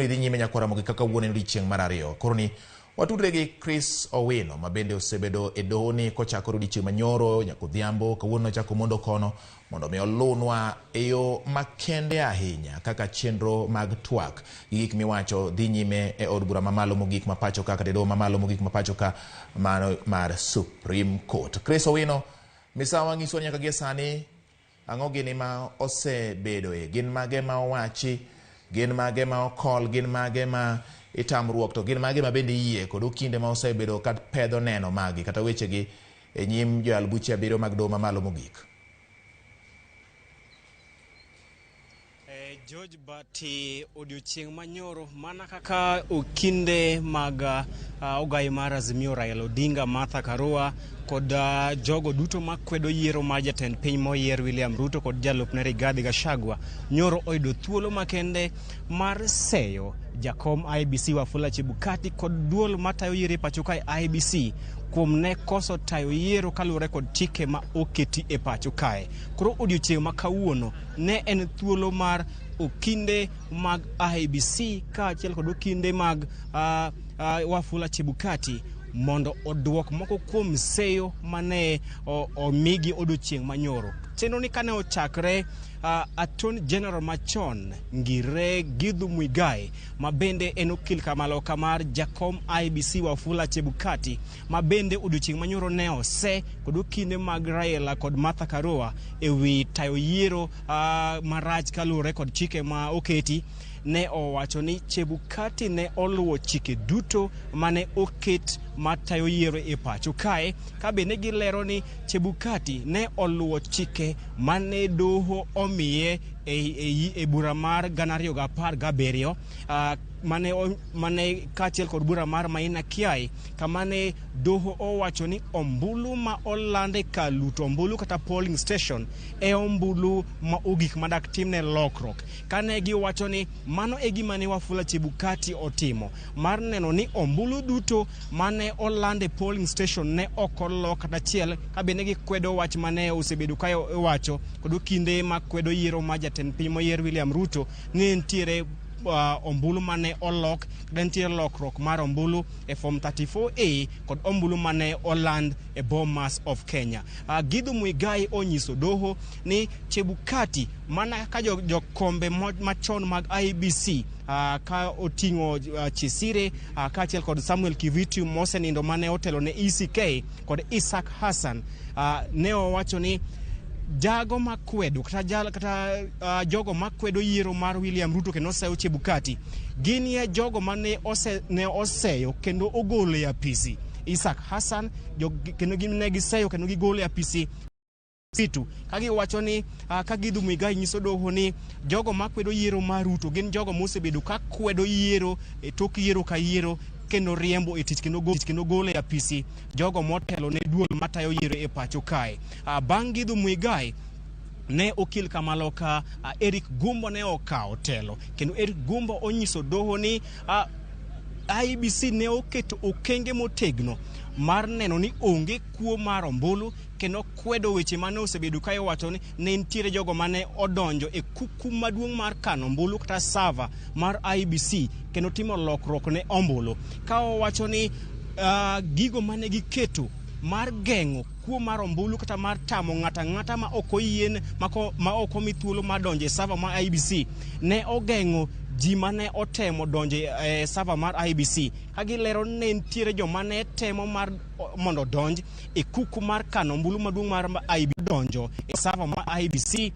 ni dhi nyime nyaka Ramogi kaka wuone odiechieng' mar ariyo. Koro ni watudre gi Chris Owino ma bende osebedo e doho ni kochako odiechieng' manyoro nyaka odhiambo. Kawuono nochako mondo kono mondo mi olunwa e yo makende ahinya kaka chenro mag twak gi gik miwacho dhi nyime e od bura mamalo mogik ma pacho ka kata doho mamalo mogik ma pacho ka mar Supreme Court. Chris Owino, misawa ng'iso nyaka gie sani ang'o gini ma osebedo gin mage ma owachi, gin mage ma okol, gin mage ma itamruok, to gin mage ma bende yie kod okinde ma osebedo ka pedho neno magi kata wechegi e nyim joyal buche abiriyo mag doho mamalo mogik. George Bati odiochieng' manyoro mana kaka okinde mag ogai mar Azimio Raila Odinga, Martha Karua kod jogo duto makwedo yiero mar jatend piny moyier William Ruto kod jalupne Rigathi Gachagua nyoro oyudo thuolo makende mar seyo jakom IEBC Wafula Chebukati kod duol matayo yiero e pacho kae IEBC kuom ne koso tayo yiero kaluwore kod chike ma oketi e pacho kae. Koro odiochieng' ma kawuono ne en thuolo mar okinde mag IEBC kaachiel kod okinde mag Wafula Chebukati mondo oduok moko kuom seyo mane omigi odiochieng' manyoro. Chenro ni kane ochakre, Attorney General machon Ngire Githu Muigai ma bende en okil kamaloka mar jakom IEBC Wafula Chebukati ma bende odiochieng' manyoro ne ose kod okinde mag Raila kod Martha Karua e wi tayo yiero marach kaluwore kod chike ma oketi, ne owacho ni Chebukati ne oluwo chike duto mane oket matayo yiero e pacho kae, ka bende gilero ni Chebukati ne oluwo chike mane doho omiye e bura mar 2017 mane kaachiel kod bura mar Maina Kiai, kamane doho owacho ni ombulu ma olande ka luto ombulu kata polling station e ombulu ma ogik madak timne lokrok. Kane giwacho ni mano e gima ne Wafula Chebukati otimo mar neno ni ombulu duto mane olande polling station ne okolok kata chiel, ka bende gikwedo wach mane osebedo kae wacho kod kinde ma kwedo yiero ma jatend piny moyier William Ruto ni nitiere ombulu mane olok, nitiere lokrok mar ombulu e form 34A kod ombulu mane oland e Bomas of Kenya. Githu Muigai onyiso doho ni Chebukati mana ka jokombe machon mag IEBC ka oting'o Chisire kaachiel kod Samuel Kivitu mosenindo mane otelo ne ECK kod Isaac Hassan, ne owacho ni jago makwedo kata jogo makwedo yiero mar William Ruto kendo oseyo Chebukati gin ye jogo mane oseyo kendo ogolo e apisi. Isaac Hassan kendo gin ne giseyo kendo gigolo e apisi situ, kagi wacho ni ka Githu Muigai nyiso doho ni jogo makwedo yiero mar Ruto gin jogo mosebedo ka kwedo yiero e tok yiero ka yiero kendo riembo e tich kendo golo e apisi jogo motelo ne duol matayo yiero e pacho kae. Bang' Githu Muigai ne okil kamaloka Eric Gumbo ne okawo telo, kendo Eric Gumbo onyiso doho ni IEBC ne oketo okenge motegno mar neno ni onge kuo mar ombulu, kendo kwedo weche mane osebedo kae wacho ni ne nitiere jogo mane odonjo e kuku maduong' mar kano ombulu kata server mar IEBC kendo timo lokrok ne ombulu, ka owacho ni gigo mane giketo mar geng'o kuo mar ombulu kata mar tamo ng'ata ma ok oyien ma ok omi thuolo mar donjo e server mar IEBC ne ogeng'o ji mane otemo donjo e server mar IEBC, ka gilero ne nitiere joma ne temo mar mondo donj e kuku mar kano ombulu maduong' mar IEBC donjo e server mar IEBC,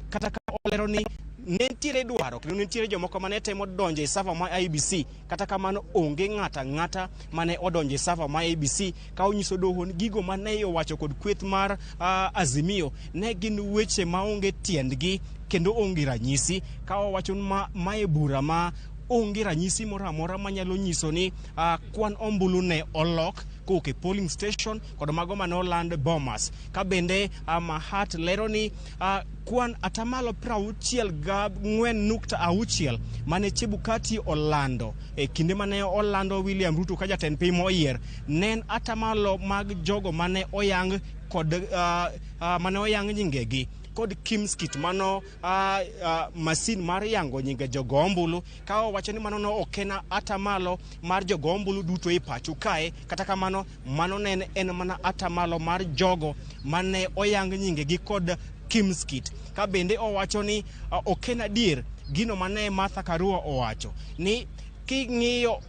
kata ka olero ni ne nitiere dwaro kendo nitiere jomoko mane temo donjo e server mar IEBC, kata kamano onge ng'ata mane odonjo e server mar IEBC, ka onyiso doho ni gigo mane owacho kod kweth mar Azimio ne gin weche maonge tiendgi kendo onge ranyisi, ka owacho mae bura ma onge ranyisi moro amora manyalo nyiso ni kwan ombulu ne olok kowuok e polling station kod mago mane oland Bomas. Ka bende Mahat lero ni kwan atamalo 64.6 mane Chebukati olando e kinde mane olando William Ruto ka jatend piny moyier, nen atamalo mag jogo mane oyang kod mane oyang nyingegi kod Kimskit mano masin mar yango nyinge jogo ombulu ka owacho ni mano no okena atamalo mar jogo ombulu duto e pacho kae kata kamano mano ne en mana atamalo mar jogo mane oyang nyinge gi kod Kimskit ka bende owacho ni okena dier gino mane Martha Karua owacho ni king'iyo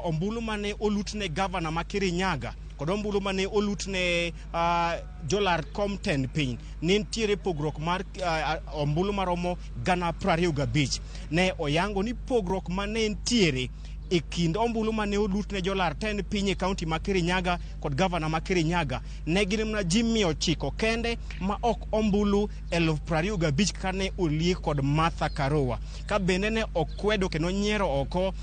ombulu mane olutne gavana ma Kirinyaga kod ombulu mane olutne jolar komten piny nitiere pogruok mar ombulu maromo 25,000 ne oyango ni pogruok mane nitiere e kind ombulu mane olutne jolar 10 piny e kaunti ma Kirinyaga kod gavana ma Kirinyaga ne gin mana ji 900 kende ma ok ombulu 25,000 kane olie kod Martha Karua ka bende ne okwedo kendo nyiero oko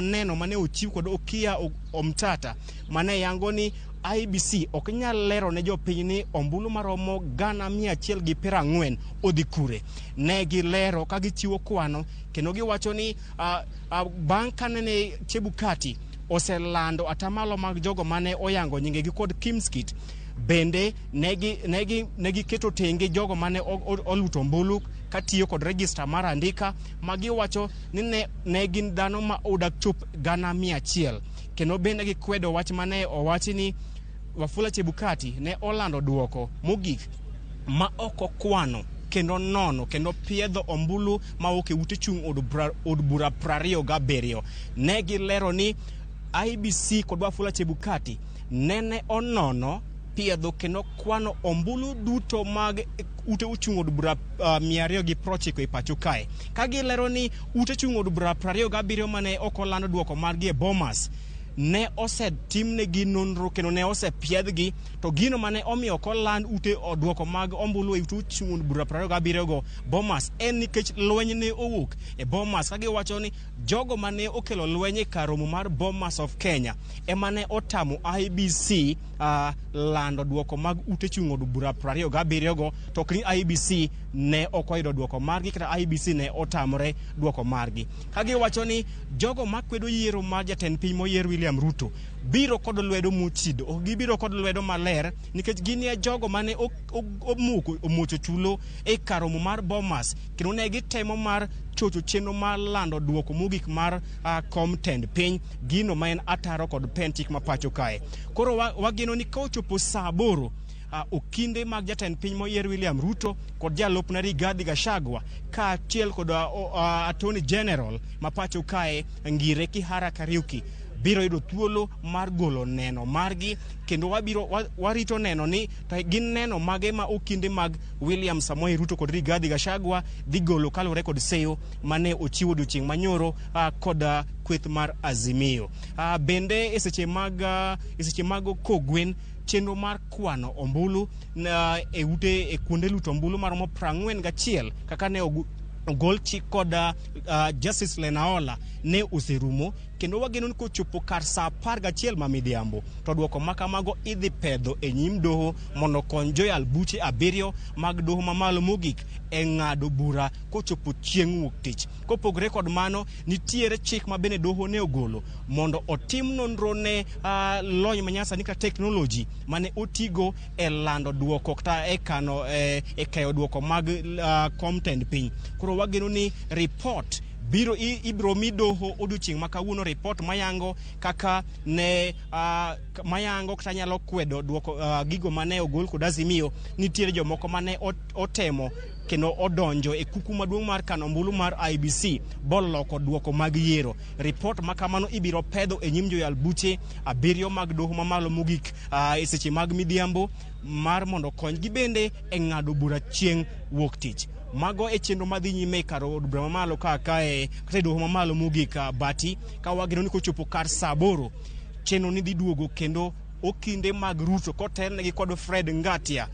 neno mane ochiw kod Okia Omtata mane yango ni IEBC ok nyal lero ne jopiny ni ombulu maromo 140 odhi kure. Ne gilero ka gichiwo kwano kendo giwacho ni bang' kane Chebukati oselando atamalo mag jogo mane oyango nyingegi kod Kimskit bende negi keto tenge jogo mane oluto ombulu katiyo kod register mar andika magiwacho ni ne gin dhano ma odak chup 100,000 kendo bende gikwedo wach mane owachi ni Wafula Chebukati ne olando duoko mogik ma oko kwano kendo nono kendo piedho ombulu ma oke ute chung od bura 27 ne gilero ni IEBC kod Wafula Chebukati nene onono piedho kendo kwano ombulu duto mag ute uchung od bura 290 e pacho kae ka gilero ni ute chung od bura 27 mane okolando duoko margi e Bomas ne osetimne gi nonro kendo ne osepiedhgi to gino mane omiyo koland ute duoko mag ombulu e ute chung bura 27 go Bomas en nikech lweny ne owuok e Bomas ka giwacho ni jogo mane okelo lweny e karomo mar Bomas of Kenya emane otamo IEBC lando duoko mag ute chung od bura 27 go to kri IEBC ne okoyudo duoko margi kata IEBC ne otamore duoko margi ka giwacho ni jogo makwedo yiero mar jatend piny moyier William Ruto biro kod lwedo muchido ok gibiro kod lwedo maler nikech ginie jogo mane omuocho chulo e karomo mar Bomas kendo ne gitemo mar chocho chenro mar lando duoko mogik mar komtend piny gino ma en ataro kod pentik ma pacho kae koro wageno ni kochopo saa 8 okinde mag jatend piny moyier William Ruto kod jalupna Rigathi Gachagua ka achiel kod Attorney General ma pacho kae Ngire Kihara Kariuki biro yudo thuolo mar golo neno margi kendo warito neno ni to gin neno mage ma okinde mag William Samoei Ruto kod Rigathi Gachagua dhi golo kalore kod seyo mane ochiwo odiochieng' manyoro kod kweth mar Azimio bende e seche mag kogwen chenro mar kwano ombulu e ute e kuonde luto ombulu maromo 41 kaka ne ogol chik kod Justice Lenaola ne oserumo kendo wageno ni kochopo kar saa 11 ma midhiambo to duoko makamago idhi pedho e nyim doho mondo kony joyal buche 7 mag doho mamalo mogik e ng'ado bura kochopo chieng' wuok tich. Kopogre kod mano nitiere chik ma bende doho ne ogolo mondo otim nonro ne lony manyasani ka teknoloji mane otigo e lando duoko kata e kano e kayo duoko mag komtend piny. Koro wageno ni report ibro mi doho odiochieng' makawuono report mayango kaka ne mayango kata nyalo kwedo duoko gigo mane ogol kod Azimio nitiere jomoko mane otemo kendo odonjo e kuku maduong' mar kano ombulu mar IEBC boloko duoko mag yiero. Report makamano ibiro pedho e nyim joyal buche 7 mag doho mamalo mogik e seche mag midhiambo mar mondo konygi bende e ng'ado bura chieng' wuok tich. Mago e chenro madhi nyime karo od bura mamalo kaka kata doho mamalo mogik Bati ka wageno ni kochopo kar saa 8 chenro ni dhi duogo kendo okinde mag Ruto kotelnegi kod Fred Ngatia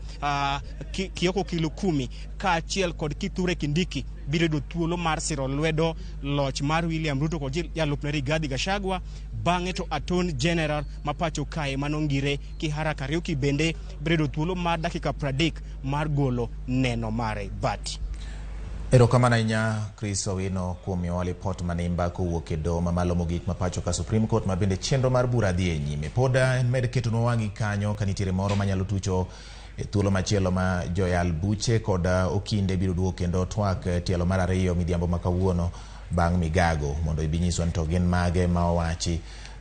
Kioko Kilo 10 ka achiel kod Kithure Kindiki biro yudo thuolo mar siro lwedo loch mar William Ruto kod jalupne Rigathi Gachagua bang'e to Attorney General ma pacho kae mano Ngire Kihara Kariuki bende biro yudo thuolo mar dakika 30 mar golo neno mare. Bati Erokamano ahinya Chris Owino kuom miyowa lipot manimba kowuok e doho mamalo mogik ma pacho ka Supreme Court ma bende chenro mar bura dhi e nyime. Pod med ketonwa wang'i kanyo ka nitiere moro manyalo tucho E thuolo machielo ma joyal buche kod okinde biro duogo kendo twak tielo mar ariyo midhiambo ma kawuono bang' Migago mondo ibinyiswa ni to gin mage ma owachi